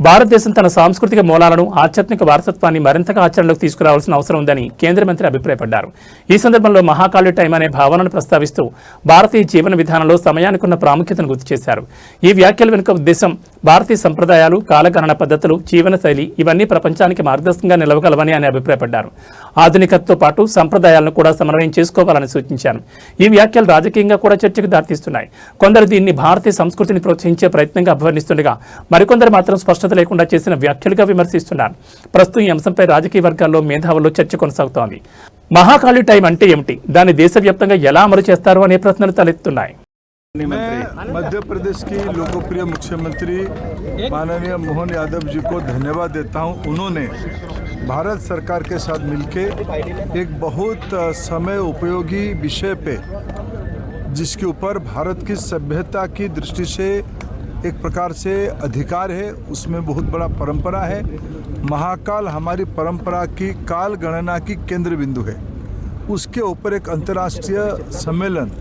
భారతదేశం తన సాంస్కృతిక మూలాలను ఆధ్యాత్మిక వారసత్వాన్ని మరింతగా ఆచరణలోకి తీసుకురావాల్సిన అవసరం ఉందని కేంద్ర మంత్రి అభిప్రాయపడ్డారు. ఈ సందర్భంలో మహాకాళి టైం అనే భావనను ప్రస్తావిస్తూ భారతీయ జీవన విధానంలో సమయానికి ఉన్న ప్రాముఖ్యతను గుర్తు చేశారు. ఈ వ్యాఖ్యల వెనుక ఉద్దేశం భారతీయ సంప్రదాయాలు, కాలగణన పద్ధతులు, జీవనశైలి ఇవన్నీ ప్రపంచానికి మార్గదర్శకంగా నిలవగలవని ఆయన అభిప్రాయపడ్డారు. ఆధునికతతో పాటు సంప్రదాయాలను కూడా సమన్వయం చేసుకోవాలని సూచించారు. ఈ వ్యాఖ్యలు రాజకీయంగా కూడా చర్చకు దారితీస్తున్నాయి. కొందరు దీన్ని భారతీయ సంస్కృతిని ప్రోత్సహించే ప్రయత్నంగా అభివర్ణిస్తుండగా మరికొందరు మాత్రం స్పష్టత లేకుండా చేసిన వ్యాఖ్యలుగా విమర్శిస్తున్నారు. ప్రస్తుతం ఈ అంశంపై రాజకీయ వర్గాల్లో మేధావుల్లో చర్చ కొనసాగుతోంది. మహాకాళి టైం అంటే ఏమిటి, దాన్ని దేశవ్యాప్తంగా ఎలా అమలు చేస్తారు అనే ప్రశ్నలు తలెత్తున్నాయి. मैं मध्य प्रदेश की लोकप्रिय मुख्यमंत्री माननीय मोहन यादव जी को धन्यवाद देता हूं। उन्होंने भारत सरकार के साथ मिलकर एक बहुत समय उपयोगी विषय पे, जिसके ऊपर भारत की सभ्यता की दृष्टि से एक प्रकार से अधिकार है, उसमें बहुत बड़ा परंपरा है। महाकाल हमारी परंपरा की काल गणना की केंद्र बिंदु है। उसके ऊपर एक अंतर्राष्ट्रीय सम्मेलन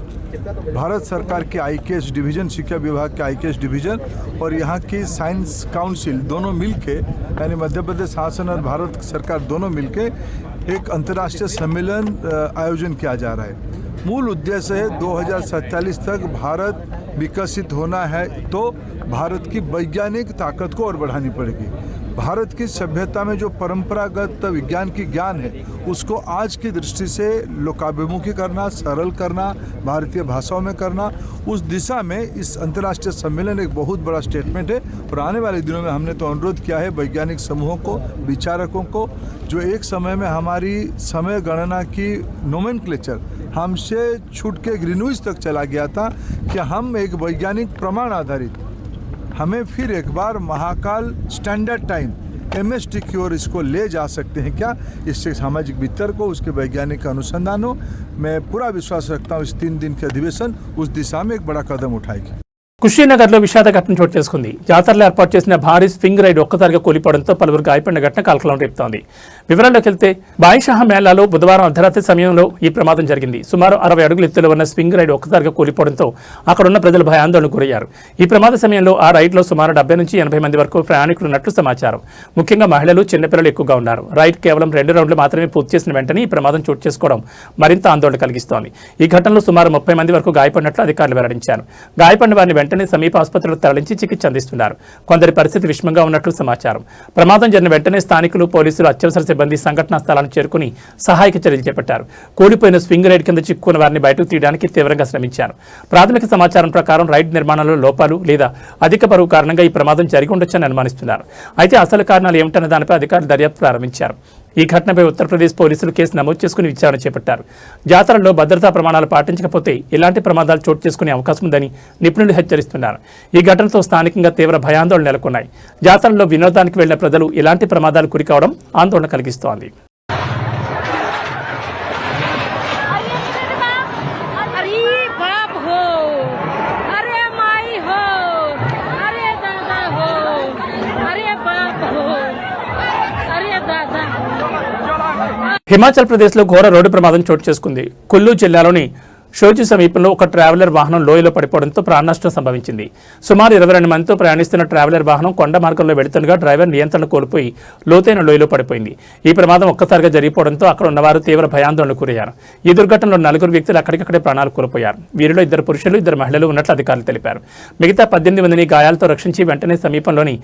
भारत सरकार के IKS डिवीज़न, शिक्षा विभाग के IKS डिवीज़न और यहाँ की साइंस काउंसिल दोनों मिलके, यानी मध्य प्रदेश शासन और भारत सरकार दोनों मिलके एक अंतर्राष्ट्रीय सम्मेलन आयोजन किया जा रहा है। मूल उद्देश्य है 2047 तक भारत विकसित होना है, तो भारत की वैज्ञानिक ताकत को और बढ़ानी पड़ेगी। भारत की सभ्यता में जो परंपरागत विज्ञान की ज्ञान है उसको आज की दृष्टि से लोकाभिमुखी करना, सरल करना, भारतीय भाषाओं में करना, उस दिशा में इस अंतर्राष्ट्रीय सम्मेलन एक बहुत बड़ा स्टेटमेंट है। और आने वाले दिनों में हमने तो अनुरोध किया है वैज्ञानिक समूहों को, विचारकों को, जो एक समय में हमारी समय गणना की नोमेनक्लेचर हमसे छूट के ग्रीनविच तक चला गया था, कि हम एक वैज्ञानिक प्रमाण आधारित हमें फिर एक बार महाकाल स्टैंडर्ड टाइम MST की ओर इसको ले जा सकते हैं क्या? इससे सामाजिक वितर्क को, उसके वैज्ञानिक अनुसंधान हो, मैं पूरा विश्वास रखता हूँ इस 3 दिन के अधिवेशन उस दिशा में एक बड़ा कदम उठाएगी। కుషీనగర్లో విషాద ఘటన చోటు చేసుకుంది. జాతరలో ఏర్పాటు చేసిన భారీ స్వింగ్ రైడ్ ఒక్కసారిగా కూలిపోవడంతో పలువురు గాయపడిన ఘటన కలకలం రేపుతోంది. వివరాల్లోకి వెళ్తే బాయిషాహా మేళాలో బుధవారం అర్ధరాత్రి సమయంలో ఈ ప్రమాదం జరిగింది. సుమారు 60 అడుగుల ఎత్తులో ఉన్న స్వింగ్ రైడ్ ఒక్కసారిగా కూలిపోవడంతో అక్కడున్న ప్రజలు భయాందోళనకు గురయ్యారు. ఈ ప్రమాద సమయంలో ఆ రైడ్లో సుమారు 70 నుంచి 80 మంది వరకు ప్రయాణికులు ఉన్నట్లు సమాచారం. ముఖ్యంగా మహిళలు, చిన్నపిల్లలు ఎక్కువగా ఉన్నారు. రైడ్ కేవలం 2 రౌండ్లు మాత్రమే పూర్తి చేసిన వెంటనే ఈ ప్రమాదం చోటు చేసుకోవడం మరింత ఆందోళన కలిగిస్తోంది. ఈ ఘటనలో సుమారు 30 మంది వరకు గాయపడినట్లు అధికారులు వెల్లడించారు. గాయపడిన వారిని వెంటనే సమీప ఆసుపత్రులకు తరలించి చికిత్స అందిస్తున్నారు. కొందరి పరిస్థితి విషమంగా ఉన్నట్లు సమాచారం. ప్రమాదం జరిగిన వెంటనే స్థానికులు, పోలీసులు, అత్యవసర సిబ్బంది సంఘటనా స్థలానికి చేరుకుని సహాయక చర్యలు చేపట్టారు. కూలిపోయిన స్వింగ్ రైడ్ కింద చిక్కుకున్న వారిని బయటకు తీయడానికి తీవ్రంగా శ్రమించారు. ప్రాథమిక సమాచారం ప్రకారం రైడ్ నిర్మాణంలో లోపాలు లేదా అధిక బరువు కారణంగా ఈ ప్రమాదం జరిగి ఉండొచ్చని అనుమానిస్తున్నారు. అయితే అసలు కారణాలు ఏమిటన్న దానిపై అధికారులు దర్యాప్తు ప్రారంభించారు. ఈ ఘటనపై ఉత్తరప్రదేశ్ పోలీసులు కేసు నమోదు చేసుకుని విచారణ చేపట్టారు. జాతరల్లో భద్రతా ప్రమాణాలు పాటించకపోతే ఇలాంటి ప్రమాదాలు చోటు చేసుకునే అవకాశం ఉందని నిపుణులు హెచ్చరిస్తున్నారు. ఈ ఘటనతో స్థానికంగా తీవ్ర భయాందోళన నెలకొన్నాయి. జాతరల్లో వినోదానికి వెళ్లిన ప్రజలు ఇలాంటి ప్రమాదాలు గురికావడం ఆందోళన కలిగిస్తోంది. హిమాచల్ ప్రదేశ్లో ఘోర రోడ్డు ప్రమాదం చోటు చేసుకుంది. కుల్లు జిల్లాలోని షోజు సమీపంలో ఒక ట్రావెలర్ వాహనం లోయలో పడిపోవడంతో ప్రాణనష్టం సంభవించింది. సుమారు 22 మందితో ప్రయాణిస్తున్న ట్రావెలర్ వాహనం కొండ మార్గంలో వెళుతుండగా డ్రైవర్ నియంత్రణ కోల్పోయి లోతైన లోయలో పడిపోయింది. ఈ ప్రమాదం ఒక్కసారిగా జరిగిపోవడంతో అక్కడ ఉన్నవారు తీవ్ర భయాందోళనకు గురయ్యారు. ఈ దుర్ఘటనలో 4 వ్యక్తులు అక్కడికక్కడే ప్రాణాలు కోల్పోయారు. వీరిలో 2 పురుషులు, 2 మహిళలు ఉన్నట్లు అధికారులు తెలిపారు. మిగతా 18 మందిని గాయాలతో రక్షించి వెంటనే సమీపంలోని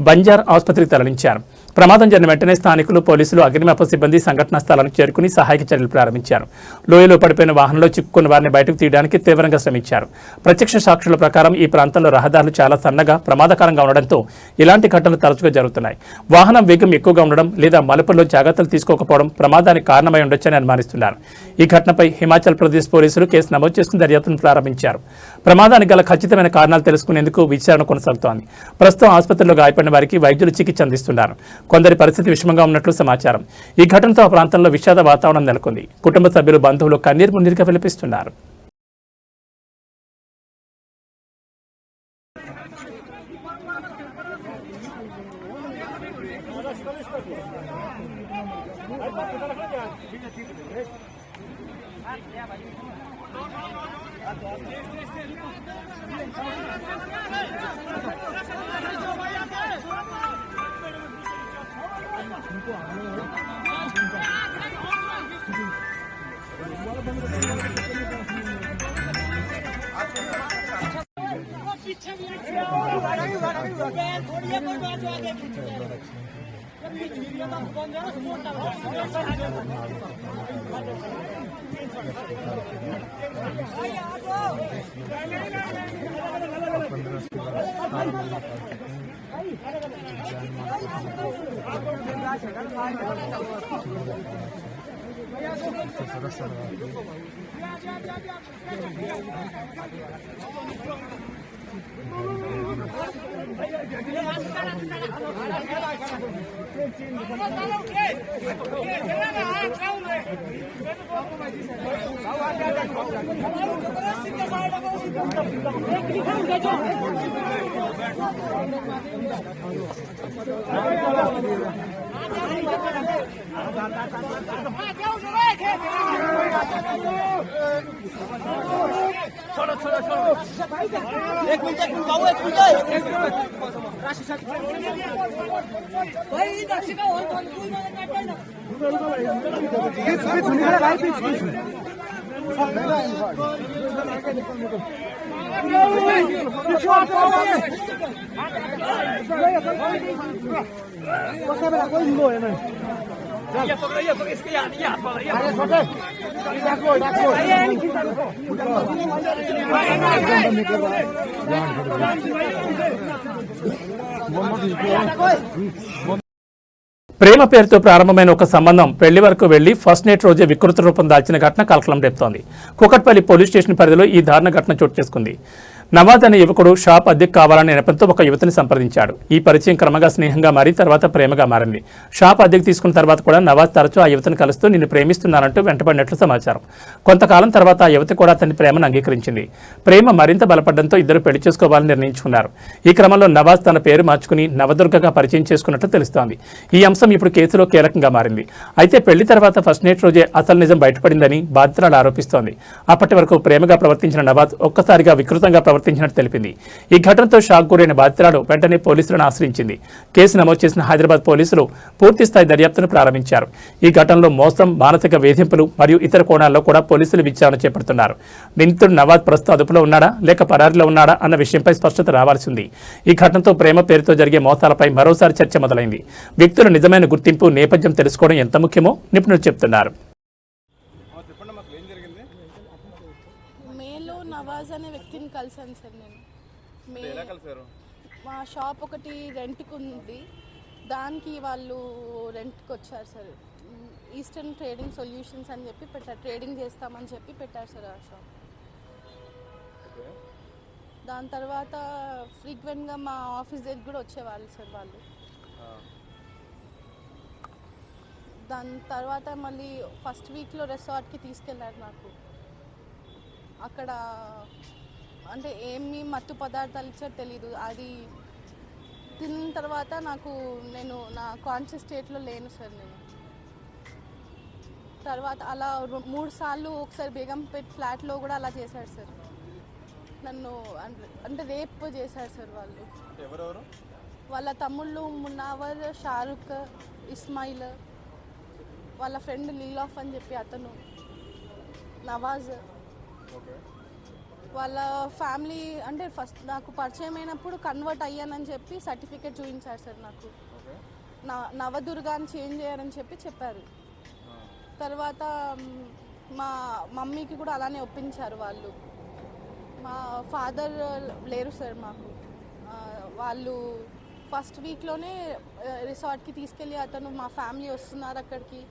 బంజార్ ఆసుపత్రికి తరలించారు. ప్రమాదం జరిగిన వెంటనే స్థానికులు, పోలీసులు, అగ్నిమాపక సిబ్బంది సంఘటనా స్థలానికి చేరుకుని సహాయక చర్యలు ప్రారంభించారు. లోయలో పడిపోయిన వాహనంలో చిక్కుకున్న వారిని బయటకు తీయడానికి తీవ్రంగా శ్రమించారు. ప్రత్యక్ష సాక్షుల ప్రకారం ఈ ప్రాంతంలో రహదారులు చాలా సన్నగా, ప్రమాదకరంగా ఉండడంతో ఇలాంటి ఘటనలు తరచుగా జరుగుతున్నాయి. వాహనం వేగం ఎక్కువగా ఉండడం లేదా మలుపుల్లో జాగ్రత్తలు తీసుకోకపోవడం ప్రమాదానికి కారణమై ఉండొచ్చని అనుమానిస్తున్నారు. ఈ ఘటనపై హిమాచల్ ప్రదేశ్ పోలీసులు కేసు నమోదు చేసుకుని దర్యాప్తును ప్రారంభించారు. ప్రమాదానికి గల ఖచ్చితమైన కారణాలు తెలుసుకునేందుకు విచారణ కొనసాగుతోంది. ప్రస్తుతం ఆసుపత్రిలో గాయపడిన వారికి వైద్యులు చికిత్స అందిస్తున్నారు. కొందరి పరిస్థితి విషమంగా ఉన్నట్లు సమాచారం. ఈ ఘటనతో ఆ ప్రాంతంలో విషాద వాతావరణం నెలకొంది. కుటుంబ సభ్యులు, బంధువులు కన్నీరు మున్నీరుగా విలపిస్తున్నారు. ప్రేమ పేరుతో ప్రారంభమైన ఒక సంబంధం పెళ్లి వరకు వెళ్లి ఫస్ట్ నైట్ రోజే వికృత రూపం దాల్చిన ఘటన కలకలం రేపుతోంది. కూకట్పల్లి పోలీస్ స్టేషన్ పరిధిలో ఈ దారుణ ఘటన చోటు చేసుకుంది. నవాజ్ అనే యువకుడు షాప్ అద్దెకు కావాలనే నెపంతో ఒక యువతిని సంప్రదించాడు. ఈ పరిచయం క్రమంగా స్నేహంగా మారి తర్వాత ప్రేమగా మారింది. షాప్ అద్దెకు తీసుకున్న తర్వాత కూడా నవాజ్ తరచూ ఆ యువతిని కలుస్తూ నిన్ను ప్రేమిస్తున్నానంటూ వెంటబడినట్లు సమాచారం. కొంతకాలం తర్వాత ఆ యువతి కూడా అతని ప్రేమను అంగీకరించింది. ప్రేమ మరింత బలపడడంతో ఇద్దరు పెళ్లి చేసుకోవాలని నిర్ణయించుకున్నారు. ఈ క్రమంలో నవాజ్ తన పేరు మార్చుకుని నవదుర్గగా పరిచయం చేసుకున్నట్లు తెలుస్తోంది. ఈ అంశం ఇప్పుడు కేసులో కీలకంగా మారింది. అయితే పెళ్లి తర్వాత ఫస్ట్ నైట్ రోజే అసలు నిజం బయటపడిందని బాధితురాలు ఆరోపిస్తోంది. అప్పటి వరకు ప్రేమగా ప్రవర్తించిన నవాజ్ ఒక్కసారిగా వికృతంగా ప్రవర్తించినట్టు తెలిపింది. ఈ ఘటనతో షాక్ గురైన బాధితురాలు వెంటనే పోలీసులను ఆశ్రయించింది. కేసు నమోదు చేసిన హైదరాబాద్ పోలీసులు పూర్తిస్థాయి దర్యాప్తును ప్రారంభించారు. ఈ ఘటనలో మోసం, మానసిక వేధింపులు మరియు ఇతర కోణాల్లో కూడా పోలీసులు విచారణ చేపడుతున్నారు. నిందితుడు నవాజ్ ప్రస్తుతం అదుపులో ఉన్నాడా లేక పరారీలో ఉన్నాడా అన్న విషయంపై స్పష్టత రావాల్సి ఉంది. ఈ ఘటనతో ప్రేమ పేరుతో జరిగే మోసాలపై మరోసారి చర్చ మొదలైంది. వ్యక్తుల నిజమైన గుర్తింపు, నేపథ్యం తెలుసుకోవడం ఎంత ముఖ్యమో నిపుణులు చెప్తున్నారు. నవాజ్ అనే వ్యక్తిని కలిసాను సార్. నేను మా షాప్ ఒకటి రెంట్కి ఉంది, దానికి వాళ్ళు రెంట్కి వచ్చారు సార్. ఈస్టర్న్ ట్రేడింగ్ సొల్యూషన్స్ అని చెప్పి పెట్టారు, ట్రేడింగ్ చేస్తామని చెప్పి పెట్టారు సార్ ఆ షాప్. దాని తర్వాత ఫ్రీక్వెంట్గా మా ఆఫీస్ దగ్గర కూడా వచ్చేవాళ్ళు సార్ వాళ్ళు. దాని తర్వాత మళ్ళీ ఫస్ట్ వీక్లో రిసార్ట్కి తీసుకెళ్ళారు నాకు. అక్కడ అంటే ఏమి మత్తు పదార్థాలు ఇచ్చారో తెలీదు. అది తిన్న తర్వాత నేను నా కాన్షియస్ స్టేట్లో లేను సార్. నేను తర్వాత అలా 3 సార్లు ఒకసారి బేగంపేట్ ఫ్లాట్లో కూడా అలా చేశారు సార్. నన్ను అంటే రేప్ చేశారు సార్ వాళ్ళు. వాళ్ళ తమ్ముళ్ళు మున్నావర్, షారుఖ్, ఇస్మాయిల్, వాళ్ళ ఫ్రెండ్ లీలాఫ్ అని చెప్పి అతను, నవాజ్. వాళ్ళ ఫ్యామిలీ అంటే ఫస్ట్ నాకు పరిచయం అయినప్పుడు కన్వర్ట్ అయ్యానని చెప్పి సర్టిఫికేట్ చూపించారు సార్ నాకు. నవదుర్గాని చేంజ్ చేయాలని చెప్పారు. తర్వాత మా మమ్మీకి కూడా అలానే ఒప్పించారు వాళ్ళు. మా ఫాదర్ లేరు సార్ మాకు. వాళ్ళు ఫస్ట్ వీక్లోనే రిసార్ట్కి తీసుకెళ్ళి అతను మా ఫ్యామిలీ వస్తున్నారు అక్కడికి,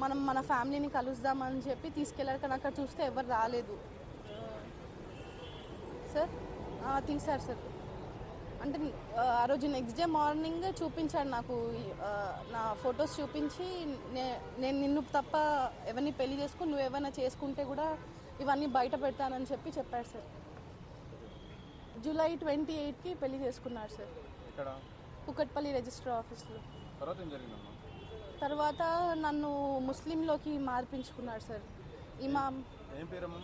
మనం మన ఫ్యామిలీని కలుద్దామని చెప్పి తీసుకెళ్ళారు. కానీ అక్కడ చూస్తే ఎవరు రాలేదు సార్. తీశారు సార్. అంటే ఆ రోజు నెక్స్ట్ డే మార్నింగ్ చూపించాడు నాకు, నా ఫొటోస్ చూపించి నేను నిన్ను తప్ప ఎవరిని పెళ్లి చేసుకుని నువ్వు ఏమైనా చేసుకుంటే కూడా ఇవన్నీ బయట పెడతానని చెప్పాడు సార్. జూలై 28కి పెళ్లి చేసుకున్నాడు సార్ కుకట్పల్లి రిజిస్టర్ ఆఫీస్లో. తర్వాత నన్ను ముస్లింలోకి మార్పించుకున్నాడు సార్. ఇమామ్. ఏం పేరమ్మా?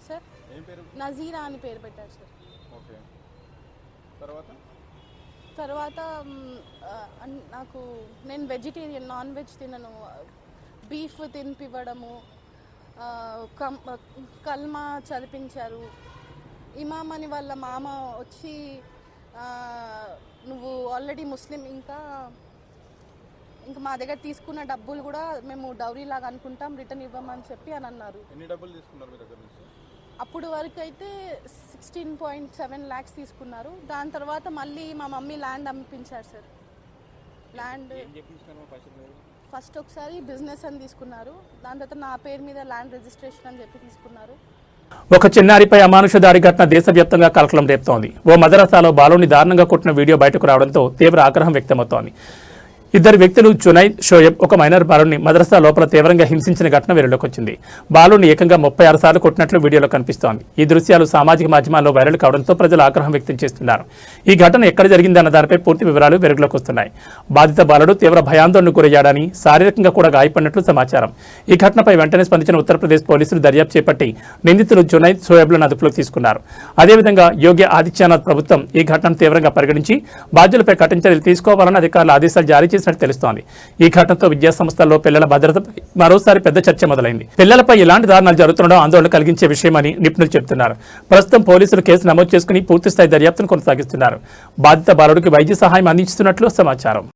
సార్ ఏం పేరు? నజీరా అని పేరు పెట్టారు సార్. ఓకే. తర్వాత నాకు నేను వెజిటేరియన్, నాన్ వెజ్ తినను. బీఫ్ తినిపివ్వడము, కల్మా చదివించారు. ఇమామ్ అని వాళ్ళ మామ వచ్చి నువ్వు ఆల్రెడీ ముస్లిం, ఇంకా మా దగ్గర తీసుకున్న డబ్బులు కూడా మేము డౌరీ లాగా అనుకుంటాం, రిటర్న్ ఇవ్వమని చెప్పి అని అన్నారు. ఎన్ని డబ్బులు తీసుకున్నారు మీ దగ్గర నుంచి? అప్పుడు వరకు అయితే 16.7 lakhs తీసుకున్నారు. దాని తర్వాత మళ్ళీ మా మమ్మీ ల్యాండ్ అమ్మిపించారు సార్. ల్యాండ్ ఫస్ట్ ఒకసారి బిజినెస్ అని తీసుకున్నారు, దాని తర్వాత నా పేరు మీద ల్యాండ్ రిజిస్ట్రేషన్ అని చెప్పి తీసుకున్నారు. ఒక చిన్నారిపై అమానుష దాడి ఘటన దేశవ్యాప్తంగా కలకలం రేపుతోంది. ఓ మదరసాలో బాలుని దారుణంగా కొట్టిన వీడియో బయటకు రావడంతో తీవ్ర ఆగ్రహం వ్యక్తమవుతోంది. ఇద్దరు వ్యక్తులు జునైద్, షోయబ్ ఒక మైనర్ బాలుని మదరసా లోపల తీవ్రంగా హింసించిన ఘటన వెలుగులోకి వచ్చింది. బాలుని ఏకంగా 36 సార్లు కొట్టినట్లు వీడియోలో కనిపిస్తోంది. ఈ దృశ్యాలు సామాజిక మాధ్యమాల్లో వైరల్ కావడంతో ప్రజలు ఆగ్రహం వ్యక్తం చేస్తున్నారు. ఈ ఘటన ఎక్కడ జరిగిందన్న దానిపై పూర్తి వివరాలు వెలుగులోకి వస్తున్నాయి. బాధిత బాలుడు తీవ్ర భయాందోళనకు గురయ్యాడని, శారీరకంగా కూడా గాయపడినట్లు సమాచారం. ఈ ఘటనపై వెంటనే స్పందించిన ఉత్తరప్రదేశ్ పోలీసులు దర్యాప్తు చేపట్టి నిందితులు జునైద్, షోయబ్లను అదుపులోకి తీసుకున్నారు. అదేవిధంగా యోగి ఆదిత్యనాథ్ ప్రభుత్వం ఈ ఘటనను తీవ్రంగా పరిగణించి బాధ్యులపై కఠిన చర్యలు తీసుకోవాలని అధికారులు ఆదేశాలు జారీ చేసినట్టు తెలుస్తోంది. ఈ ఘటనతో విద్యాసంస్థల్లో పిల్లల భద్రతపై మరోసారి పెద్ద చర్చ మొదలైంది. పిల్లలపై ఇలాంటి దారుణాలు జరుగుతుండడం ఆందోళన కలిగించే విషయమని నిపుణులు చెబుతున్నారు. ప్రస్తుతం పోలీసులు కేసు నమోదు చేసుకుని పూర్తిస్థాయి దర్యాప్తును కొనసాగిస్తున్నారు. బాధిత బాలుడికి వైద్య సహాయం అందిస్తున్నట్లు సమాచారం.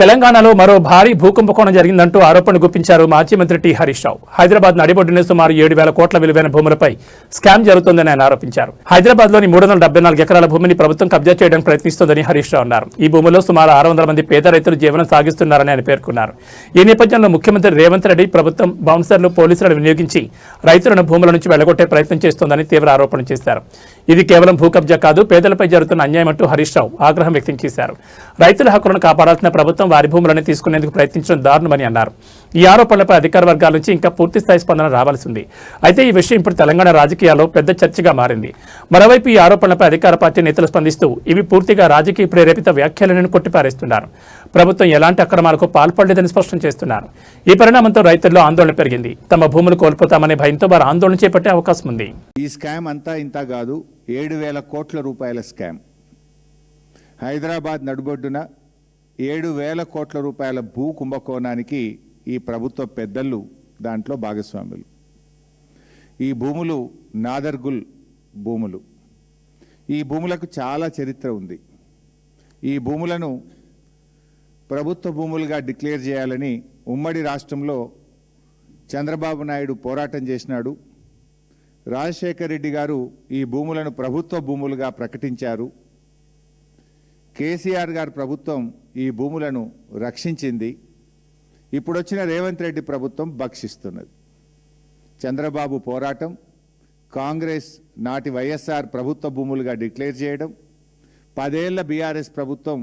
తెలంగాణలో మరో భారీ భూకుంభకోణం జరిగిందంటూ ఆరోపణలు గుప్పించారు మాజీ మంత్రి టి హరీష్ రావు. హైదరాబాద్ నడిబొడ్డునే సుమారు 7,000 కోట్ల విలువైన భూములపై స్కామ్ జరుగుతోందని ఆయన ఆరోపించారు. హైదరాబాద్లోని 374 ఎకరాల భూమిని ప్రభుత్వం కబ్జా చేయడానికి ప్రయత్నిస్తోందని హరీష్ రావు అన్నారు. ఈ భూముల్లో సుమారు 600 మంది పేద రైతులు జీవనం సాగిస్తున్నారని ఆయన పేర్కొన్నారు. ఈ నేపథ్యంలో ముఖ్యమంత్రి రేవంత్ రెడ్డి ప్రభుత్వం బౌన్సర్లు, పోలీసులను వినియోగించి రైతులను భూముల నుంచి వెళ్లగొట్టే ప్రయత్నం చేస్తోందని తీవ్ర ఆరోపణలు చేశారు. ఇది కేవలం భూ కబ్జా కాదు, పేదలపై జరుగుతున్న అన్యాయం అంటూ హరీష్ రావు ఆగ్రహం వ్యక్తం చేశారు. రైతుల హక్కులను కాపాడాల్సిన ప్రభుత్వం వారి భూములను తీసుకునేందుకు ప్రయత్నించడం దారుణమని అన్నారు. ఈ ఆరోపణలపై అధికార వర్గాల నుంచి ఇంకా పూర్తి స్థాయి స్పందన రావాల్సి ఉంది. అయితే ఈ విషయం ఇప్పుడు తెలంగాణ రాజకీయాల్లో పెద్ద చర్చగా మారింది. మరోవైపు ఈ ఆరోపణలపై అధికార పార్టీ నేతలు స్పందిస్తూ ఇవి పూర్తిగా రాజకీయ ప్రేరేపిత వ్యాఖ్యలను కొట్టిపారేస్తున్నారు. ప్రభుత్వం ఎలాంటి అక్రమాలకు పాల్పడలేదని స్పష్టం చేస్తున్నారు. ఈ పరిణామంతో రైతుల్లో ఆందోళన పెరిగింది. తమ భూములు కోల్పోతామనే భయంతో వారు ఆందోళన చేపట్టే అవకాశం ఉంది. ఈ స్కామ్ అంతా ఇంత కాదు, 7,000 కోట్ల రూపాయల స్కామ్. హైదరాబాద్ నడుబొడ్డున 7,000 కోట్ల రూపాయల భూ కుంభకోణానికి ఈ ప్రభుత్వ పెద్దలు దాంట్లో భాగస్వాములు. ఈ భూములు నాదర్గుల్ భూములు. ఈ భూములకు చాలా చరిత్ర ఉంది. ఈ భూములను ప్రభుత్వ భూములుగా డిక్లేర్ చేయాలని ఉమ్మడి రాష్ట్రంలో చంద్రబాబు నాయుడు పోరాటం చేసినాడు. రాజశేఖర్ రెడ్డి గారు ఈ భూములను ప్రభుత్వ భూములుగా ప్రకటించారు. కేసీఆర్ గారి ప్రభుత్వం ఈ భూములను రక్షించింది. ఇప్పుడు వచ్చిన రేవంత్ రెడ్డి ప్రభుత్వం భక్షిస్తున్నది. చంద్రబాబు పోరాటం, కాంగ్రెస్ నాటి వైఎస్ఆర్ ప్రభుత్వ భూములుగా డిక్లేర్ చేయడం, 10 ఏళ్ల బీఆర్ఎస్ ప్రభుత్వం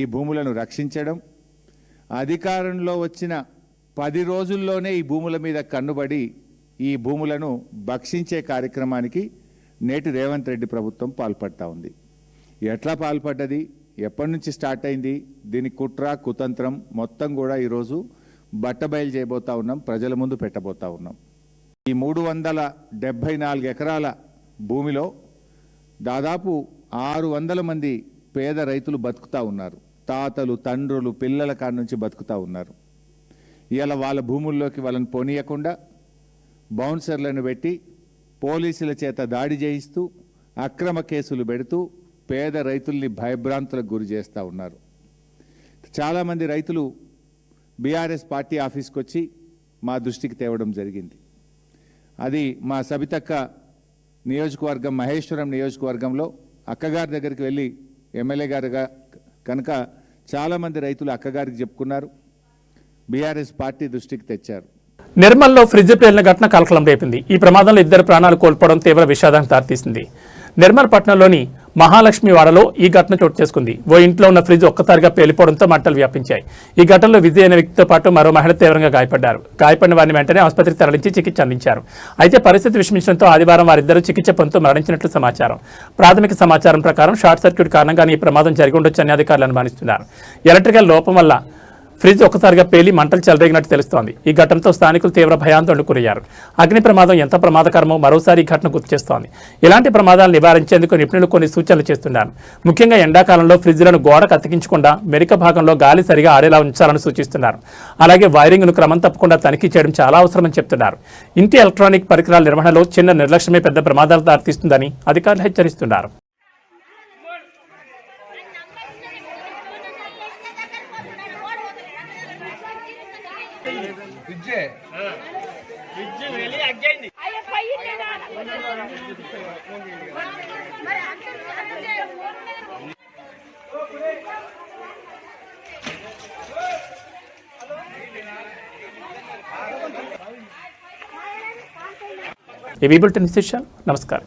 ఈ భూములను రక్షించడం, అధికారంలో వచ్చిన 10 రోజుల్లోనే ఈ భూముల మీద కన్నుబడి ఈ భూములను భక్షించే కార్యక్రమానికి నేటి రేవంత్ రెడ్డి ప్రభుత్వం పాల్పడతా ఉంది. ఎట్లా పాల్పడ్డది, ఎప్పటి నుంచి స్టార్ట్ అయింది, దీని కుట్ర కుతంత్రం మొత్తం కూడా ఈరోజు బట్టబయలు చేయబోతా ఉన్నాం, ప్రజల ముందు పెట్టబోతా ఉన్నాం. ఈ 374 ఎకరాల భూమిలో దాదాపు 600 మంది పేద రైతులు బతుకుతూ ఉన్నారు. తాతలు, తండ్రులు, పిల్లల కాడి నుంచి బతుకుతూ ఉన్నారు. ఇవాళ వాళ్ళ భూముల్లోకి వాళ్ళని పోనీయకుండా బౌన్సర్లను పెట్టి పోలీసుల చేత దాడి చేయిస్తూ అక్రమ కేసులు పెడుతూ పేద రైతుల్ని భయభ్రాంతులకు గురి చేస్తూ ఉన్నారు. చాలామంది రైతులు బీఆర్ఎస్ పార్టీ ఆఫీస్కి వచ్చి మా దృష్టికి తేవడం జరిగింది. అది మా సబితక్క నియోజకవర్గం, మహేశ్వరం నియోజకవర్గంలో అక్కగారి దగ్గరికి వెళ్ళి ఎమ్మెల్యే గారుగా కనుక చాలామంది రైతులు అక్కగారికి చెప్పుకున్నారు, బీఆర్ఎస్ పార్టీ దృష్టికి తెచ్చారు. నిర్మల్లో ఫ్రిడ్జ్ పేలిన ఘటన కలకలం రేపింది. ఈ ప్రమాదంలో 2 ప్రాణాలు కోల్పోవడం తీవ్ర విషాదానికి దారితీసింది. నిర్మల్ పట్టణంలోని మహాలక్ష్మి వాడలో ఈ ఘటన చోటు చేసుకుంది. ఓ ఇంట్లో ఉన్న ఫ్రిడ్జ్ ఒక్కసారిగా పేలిపోవడంతో మంటలు వ్యాపించాయి. ఈ ఘటనలో విజయ్ అనే వ్యక్తితో పాటు మరో మహిళ తీవ్రంగా గాయపడ్డారు. గాయపడిన వారిని వెంటనే ఆసుపత్రికి తరలించి చికిత్స అందించారు. అయితే పరిస్థితి విషమించడంతో ఆదివారం వారిద్దరూ చికిత్స పొందుతూ మరణించినట్లు సమాచారం. ప్రాథమిక సమాచారం ప్రకారం షార్ట్ సర్క్యూట్ కారణంగానే ఈ ప్రమాదం జరిగి ఉండొచ్చని అధికారులు అనుమానిస్తున్నారు. ఎలక్ట్రికల్ లోపం వల్ల ఫ్రిడ్జ్ ఒక్కసారిగా పేలి మంటలు చెలరేగినట్టు తెలుస్తోంది. ఈ ఘటనతో స్థానికులు తీవ్ర భయాందోళనకు గురయ్యారు. అగ్ని ప్రమాదం ఎంత ప్రమాదకరమో మరోసారి ఈ ఘటన గుర్తు చేస్తోంది. ఇలాంటి ప్రమాదాలు నివారించేందుకు నిపుణులు కొన్ని సూచనలు చేస్తున్నారు. ముఖ్యంగా ఎండాకాలంలో ఫ్రిడ్జ్లను గోడకు అతికించకుండా మెరిక భాగంలో గాలి సరిగా ఆడేలా ఉంచాలని సూచిస్తున్నారు. అలాగే వైరింగ్ను క్రమం తప్పకుండా తనిఖీ చేయడం చాలా అవసరమని చెప్తున్నారు. ఇంటి ఎలక్ట్రానిక్ పరికరాల నిర్వహణలో చిన్న నిర్లక్ష్యమే పెద్ద ప్రమాదాలు దారితీస్తుందని అధికారులు హెచ్చరిస్తున్నారు. ఈ బులెటిన్ విశేషాలు. నమస్కారం.